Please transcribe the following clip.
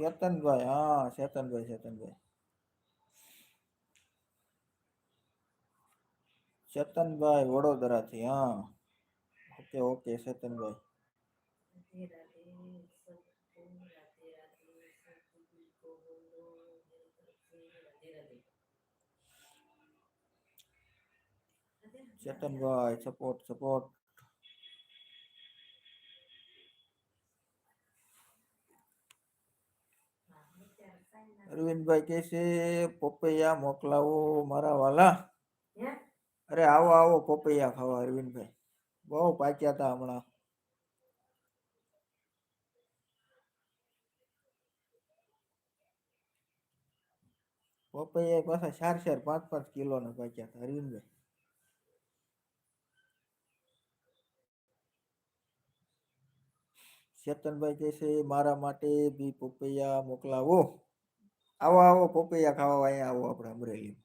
ચેતનભાઈ, હા ચેતનભાઈ, ચેતનભાઈ વડોદરાથી, હા. Okay okay Chetanbhai. Chetanbhai support support. Arvindbhai કે છે પપૈયા મોકલાવો મારા વાલા. અરે આવો આવો પપૈયા ખાવા અરવિંદભાઈ, બહુ પાક્યા હતા હમણાં. પપૈયા પાછા 4-4, 5-5 કિલોના પાક્યા હતા અરવિંદભાઈ. ચેતનભાઈ કહે છે મારા માટે બી પપૈયા મોકલાવો. આવો આવો પપૈયા ખાવા અહીંયા આવો આપણે અમરેલી.